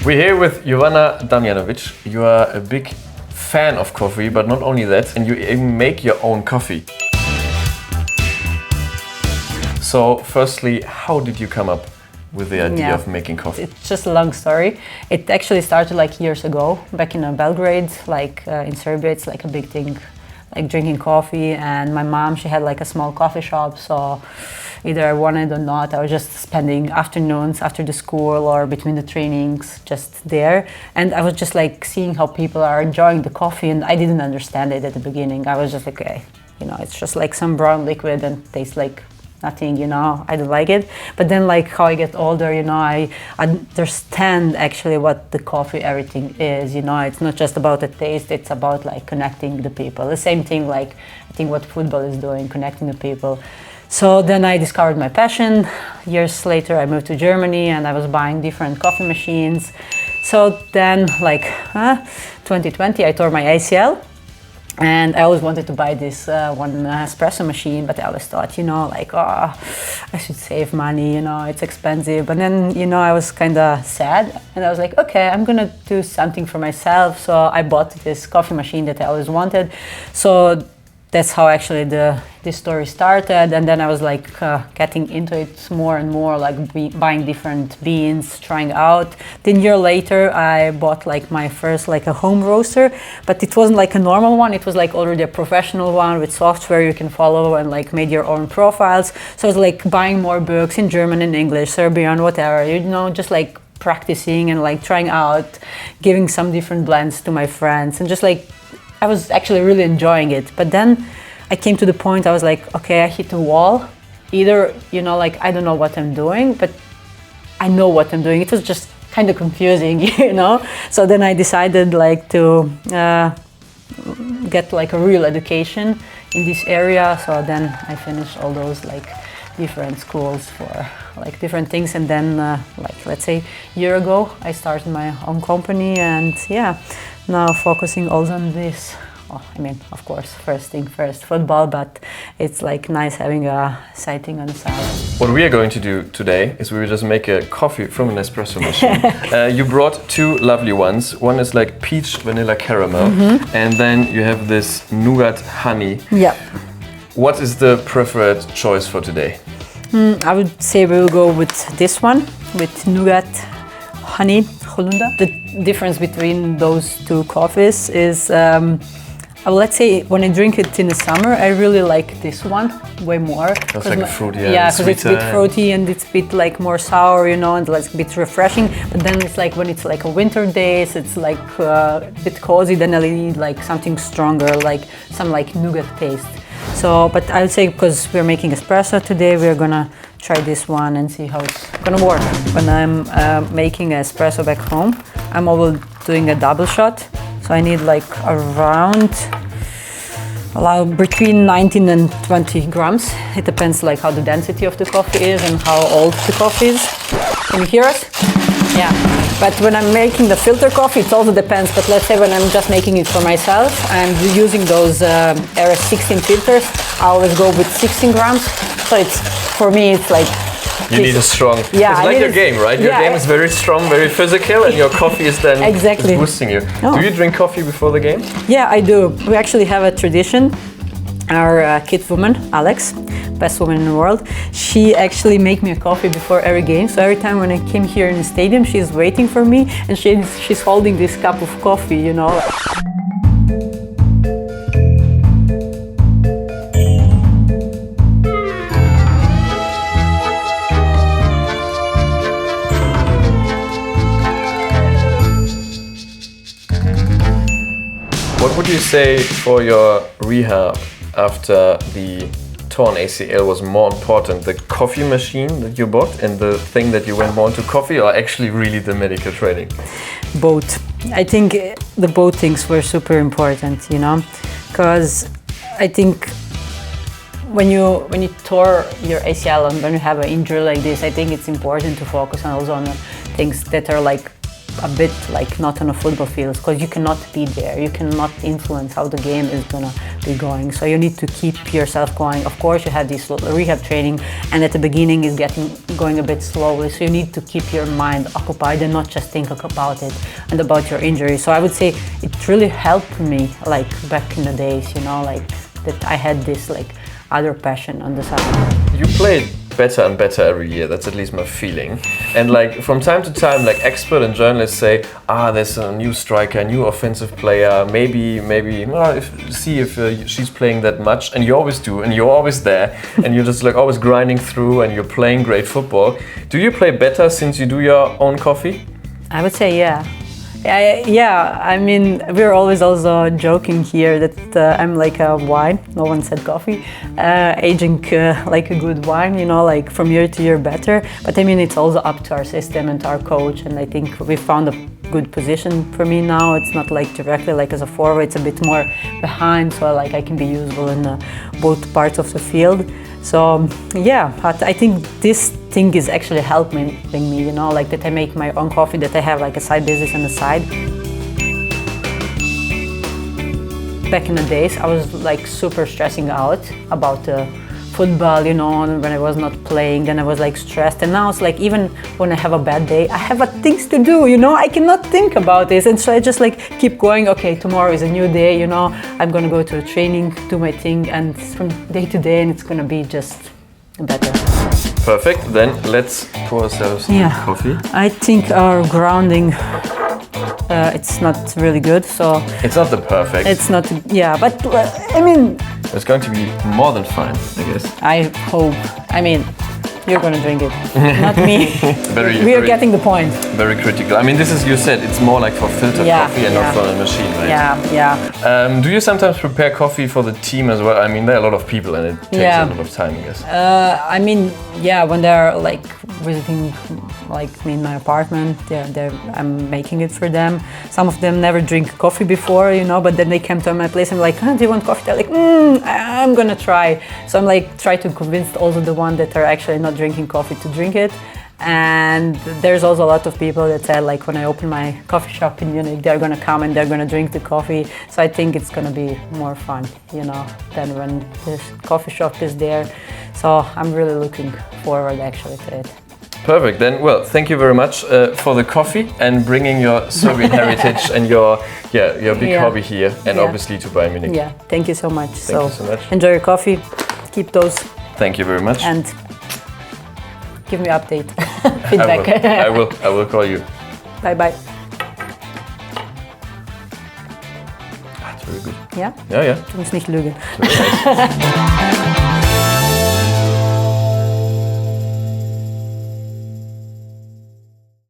We're here with Damjanović. You are a big fan of coffee, but not only that, and you even make your own coffee. So firstly, how did you come up with the idea of making coffee? It's just a long story. It actually started like years ago, back in Belgrade, in Serbia. It's like a big thing, like drinking coffee. And my mom, she had like a small coffee shop, so either I wanted or not, I was just spending afternoons after the school or between the trainings just there. And I was just like seeing how people are enjoying the coffee, and I didn't understand it at the beginning. I was just like, okay, it's just like some brown liquid and tastes like nothing, I don't like it. But then like how I get older, I understand actually what the coffee everything is, it's not just about the taste, it's about like connecting the people. The same thing like I think what football is doing, connecting the people. So then I discovered my passion. Years later I moved to Germany and I was buying different coffee machines. So then 2020 I tore my ACL. And I always wanted to buy this one espresso machine, but I always thought, I should save money, it's expensive. But then, I was kind of sad, and I was like, okay, I'm gonna do something for myself. So I bought this coffee machine that I always wanted. So that's how actually this story started, and then I was like getting into it more and more, like buying different beans, trying out. Then a year later, I bought like my first like a home roaster, but it wasn't like a normal one. It was like already a professional one with software you can follow and like made your own profiles. So I was like buying more books in German and English, Serbian, whatever, just like practicing and like trying out, giving some different blends to my friends, and just like I was actually really enjoying it. But then I came to the point, I was like, okay, I hit a wall. Either, I don't know what I'm doing, but I know what I'm doing. It was just kind of confusing, So then I decided like to get like a real education in this area. So then I finished all those like different schools for like different things. And then let's say a year ago, I started my own company, and now focusing also on this. Of course, first thing first, football, but it's like nice having a side thing on the side. What we are going to do today is we will just make a coffee from an espresso machine. You brought two lovely ones. One is like peach vanilla caramel, and then you have this nougat honey. Yeah. What is the preferred choice for today? I would say we will go with this one, with nougat honey Holunder. The difference between those two coffees is, let's say when I drink it in the summer, I really like this one way more. It's like fruity, because it's a bit fruity and it's a bit like more sour, and like a bit refreshing. But then it's like when it's like a winter days, it's like a bit cozy. Then I need like something stronger, like some like nougat taste. So, but I would say because we're making espresso today, we're gonna try this one and see how it's gonna work. When I'm making espresso back home, I'm always doing a double shot. So I need like between 19 and 20 grams. It depends like how the density of the coffee is and how old the coffee is. Can you hear us? Yeah. But when I'm making the filter coffee, it also depends. But let's say when I'm just making it for myself and using those RS16 filters, I always go with 16 grams. So for me, it's like you need a strong. Yeah, it's like your game, right? Your game is very strong, very physical, and your coffee is then boosting you. Oh. Do you drink coffee before the game? Yeah, I do. We actually have a tradition. Our kid woman, Alex, best woman in the world, she actually make me a coffee before every game. So every time when I came here in the stadium, she's waiting for me, and she's holding this cup of coffee, What would you say for your rehab after the torn ACL was more important, the coffee machine that you bought and the thing that you went more into coffee, or actually really the medical training? Both. I think the both things were super important, because I think when you tore your ACL and when you have an injury like this, I think it's important to focus on also on things that are like a bit like not on a football field, because you cannot be there. You cannot influence how the game is gonna be going. So you need to keep yourself going. Of course, you have this rehab training, and at the beginning it's going a bit slowly. So you need to keep your mind occupied and not just think about it and about your injury. So I would say it really helped me, like back in the days, you know, like that I had this like other passion on the side. You played better and better every year, that's at least my feeling. And like from time to time, like expert and journalists say, there's a new striker, a new offensive player, maybe, well, see if she's playing that much, and you always do, and you're always there, and you're just like always grinding through, and you're playing great football. Do you play better since you do your own coffee? I would say yeah. Yeah, I mean, we're always also joking here that I'm like a wine, no one said coffee, aging like a good wine, you know, like from year to year better. But I mean, it's also up to our system and to our coach, and I think we found a good position for me now. It's not like directly like as a forward, it's a bit more behind, so like I can be usable in both parts of the field. So yeah, but I think this thing is actually helping me, you know, like that I make my own coffee, that I have like a side business on the side. Back in the days, I was like super stressing out about football, you know, when I was not playing, then I was like stressed. And now it's like, even when I have a bad day, I have things to do, you know, I cannot think about this. And so I just like keep going, okay, tomorrow is a new day, you know, I'm gonna go to a training, do my thing, and from day to day, and it's gonna be just better. Perfect, then let's pour ourselves some coffee. I think our grounding, it's not really good, so... It's not the perfect. It's not, yeah, but I mean... It's going to be more than fine, I guess. I hope. I mean, you're gonna drink it, not me. We are getting the point. Very critical. I mean, this is, you said, it's more like for filtered coffee and not for a machine, right? Yeah. Do you sometimes prepare coffee for the team as well? I mean, there are a lot of people and it takes a lot of time, I guess. I mean, yeah, when they're like visiting like me in my apartment, I'm making it for them. Some of them never drink coffee before, you know, but then they come to my place and like, do you want coffee? They're like, I'm gonna try. So I'm like, try to convince also the ones that are actually not drinking coffee to drink it. And there's also a lot of people that said, like, when I open my coffee shop in Munich, they're gonna come and they're gonna drink the coffee. So I think it's gonna be more fun, you know, than when the coffee shop is there. So I'm really looking forward actually to it. Perfect. Then, well, thank you very much for the coffee and bringing your Serbian heritage and your big hobby here, and obviously to Bayern Munich. Yeah, thank you so much. Thank you so much. Enjoy your coffee. Keep those. Thank you very much. And give me update, feedback. I will call you. Bye bye. That's very good. Ja? Ja, ja. Du musst nicht lügen. Very nice.